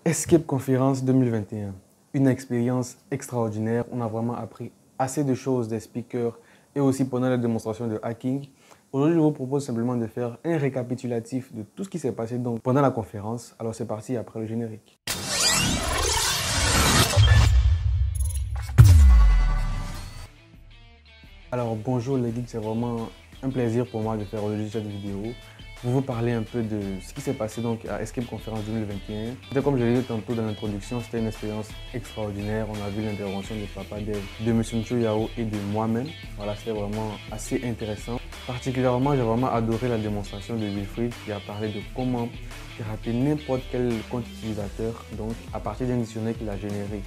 Escape Conference 2021, une expérience extraordinaire. On a vraiment appris assez de choses des speakers et aussi pendant la démonstration de hacking. Aujourd'hui, je vous propose simplement de faire un récapitulatif de tout ce qui s'est passé donc pendant la conférence. Alors c'est parti après le générique. Alors bonjour les geeks, c'est vraiment un plaisir pour moi de faire aujourd'hui cette vidéo. Pour vous parler un peu de ce qui s'est passé donc à Escape Conference 2021. C'était comme je l'ai dit tantôt dans l'introduction, c'était une expérience extraordinaire. On a vu l'intervention de Papa Dev, de M. Ncho Yao et de moi-même. Voilà, c'était vraiment assez intéressant. Particulièrement, j'ai vraiment adoré la démonstration de Wilfried qui a parlé de comment pirater n'importe quel compte utilisateur donc à partir d'un dictionnaire qu'il a généré.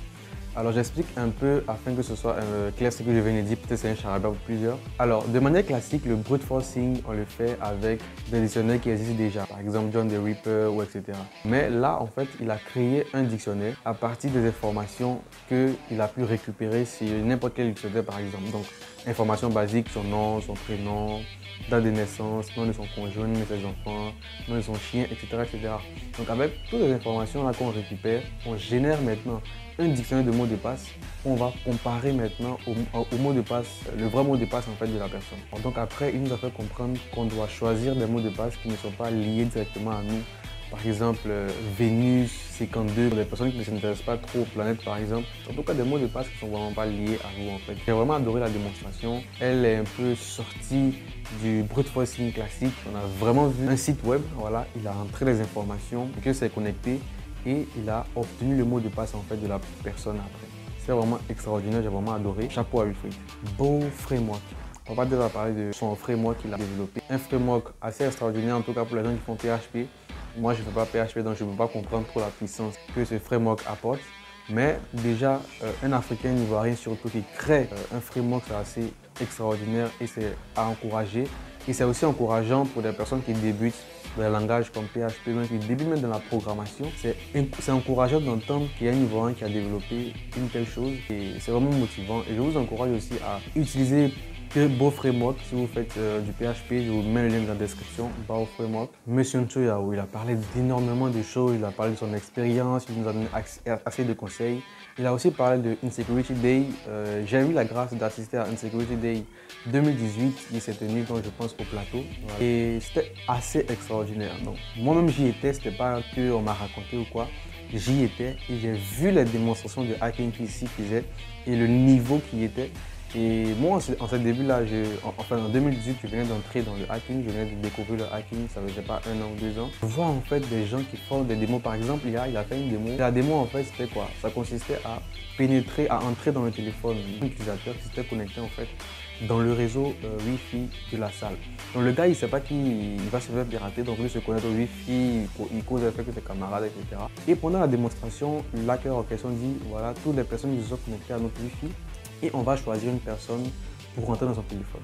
Alors j'explique un peu afin que ce soit clair ce que je viens de dire, peut-être c'est un charabia pour plusieurs. Alors de manière classique, le brute forcing, on le fait avec des dictionnaires qui existent déjà, par exemple John the Ripper ou etc. Mais là, en fait, il a créé un dictionnaire à partir des informations qu'il a pu récupérer sur n'importe quel dictionnaire par exemple. Donc informations basiques, son nom, son prénom, date de naissance, nom de son conjoint, nom de ses enfants, nom de son chien, etc. etc. Donc avec toutes les informations là qu'on récupère, on génère maintenant un dictionnaire de mots de passe qu'on va comparer maintenant au mot de passe, le vrai mot de passe en fait de la personne. Donc après, il nous a fait comprendre qu'on doit choisir des mots de passe qui ne sont pas liés directement à nous. Par exemple, Vénus 52, pour les personnes qui ne s'intéressent pas trop aux planètes par exemple. En tout cas, des mots de passe qui ne sont vraiment pas liés à vous en fait. J'ai vraiment adoré la démonstration. Elle est un peu sortie du brute forcing classique. On a vraiment vu un site web, voilà, il a rentré les informations, que c'est connecté et il a obtenu le mot de passe en fait de la personne après. C'est vraiment extraordinaire, j'ai vraiment adoré. Chapeau à Wilfried. Beau framework. On va déjà parler de son framework qu'il a développé. Un framework assez extraordinaire en tout cas pour les gens qui font PHP. Moi je ne fais pas PHP donc je ne peux pas comprendre trop la puissance que ce framework apporte. Mais déjà, un Africain ivoirien surtout qui crée un framework, c'est assez extraordinaire et c'est à encourager. Et c'est aussi encourageant pour des personnes qui débutent dans les langages comme PHP, même qui débutent même dans la programmation. C'est encourageant d'entendre qu'il y a un Ivoirien qui a développé une telle chose et c'est vraiment motivant. Et je vous encourage aussi à utiliser Beau Framework. Si vous faites du PHP, je vous mets le lien dans la description. Beau Framework. Monsieur Ncho Yao, il a parlé d'énormément de choses. Il a parlé de son expérience, il nous a donné assez de conseils. Il a aussi parlé de Insecurity Day. J'ai eu la grâce d'assister à Insecurity Day 2018 qui s'est tenu, donc, je pense, au plateau. Voilà. Et c'était assez extraordinaire. Moi-même, j'y étais. C'était pas qu'on m'a raconté ou quoi. J'y étais et j'ai vu les démonstrations de hacking qu'il faisait et le niveau qui était. Et moi, en ce début-là, en 2018, je venais d'entrer dans le hacking, je venais de découvrir le hacking, ça ne faisait pas 1 an ou 2 ans. Je vois en fait des gens qui font des démos. Par exemple, il a fait une démo. La démo, en fait, c'était quoi? Ça consistait à pénétrer, à entrer dans le téléphone d'un utilisateur qui s'était connecté en fait dans le réseau Wi-Fi de la salle. Donc le gars, il ne sait pas qu'il va se faire pirater, donc il se connecte au Wi-Fi, il cause avec ses camarades, etc. Et pendant la démonstration, l'hacker en question dit, voilà, toutes les personnes qui se sont connectées à notre Wi-Fi, et on va choisir une personne pour rentrer dans son téléphone.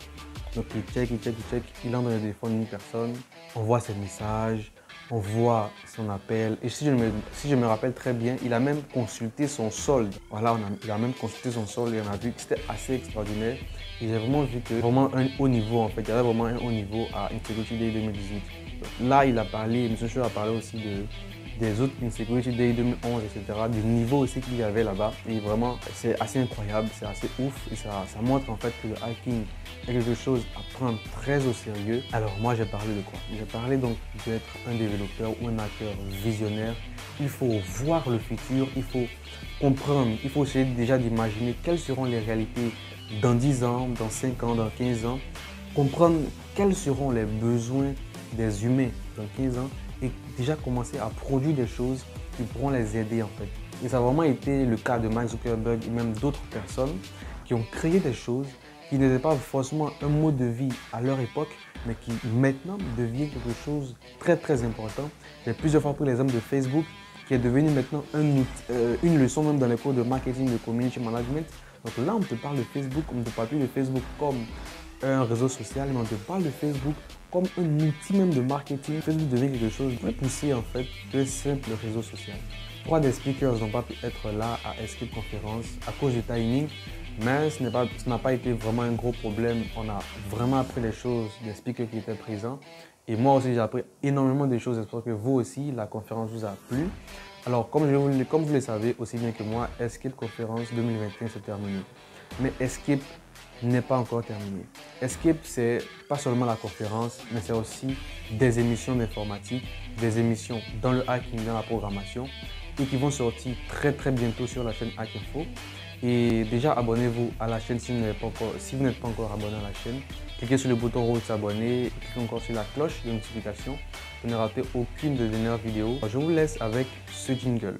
Donc il check, il entre dans le téléphone d'une personne, on voit ses messages, on voit son appel. Et si je me rappelle très bien, il a même consulté son solde. Voilà, il a même consulté son solde et on a vu que c'était assez extraordinaire. Et j'ai vraiment vu que vraiment un haut niveau en fait, il y avait vraiment un haut niveau à Insecurity Day 2018. Donc, là, il a parlé, M. Chou a parlé aussi des autres Insecurity Day 2011, etc., du niveau aussi qu'il y avait là-bas. Et vraiment, c'est assez incroyable, c'est assez ouf et ça montre en fait que le hacking est quelque chose à prendre très au sérieux. Alors moi, j'ai parlé de quoi? J'ai parlé donc d'être un développeur ou un hacker visionnaire. Il faut voir le futur, il faut comprendre, il faut essayer déjà d'imaginer quelles seront les réalités dans 10 ans, dans 5 ans, dans 15 ans. Comprendre quels seront les besoins des humains dans 15 ans et déjà commencer à produire des choses qui pourront les aider en fait. Et ça a vraiment été le cas de Mark Zuckerberg et même d'autres personnes qui ont créé des choses qui n'étaient pas forcément un mode de vie à leur époque, mais qui maintenant devient quelque chose de très important. J'ai plusieurs fois pris l'exemple de Facebook qui est devenu maintenant une leçon même dans les cours de marketing, de community management. Donc là, on te parle de Facebook, on ne te parle plus de Facebook comme un réseau social, mais on te parle de Facebook comme un outil même de marketing. Facebook devient quelque chose de très poussé en fait que simple réseau social. 3 des speakers n'ont pas pu être là à Escape Conference à cause du timing, mais ce n'a pas été vraiment un gros problème. On a vraiment appris les choses des speakers qui étaient présents Et moi aussi, j'ai appris énormément de choses. J'espère que vous aussi, la conférence vous a plu. Alors, comme vous le savez aussi bien que moi, Escape Conférence 2021 s'est terminé. Mais Escape n'est pas encore terminé. Escape, c'est pas seulement la conférence, mais c'est aussi des émissions d'informatique, des émissions dans le hacking, dans la programmation, et qui vont sortir très bientôt sur la chaîne Hack Info. Et déjà, abonnez-vous à la chaîne si vous n'êtes pas encore abonné à la chaîne. Cliquez sur le bouton rouge s'abonner et cliquez encore sur la cloche de notification pour ne rater aucune de nos vidéos. Je vous laisse avec ce jingle.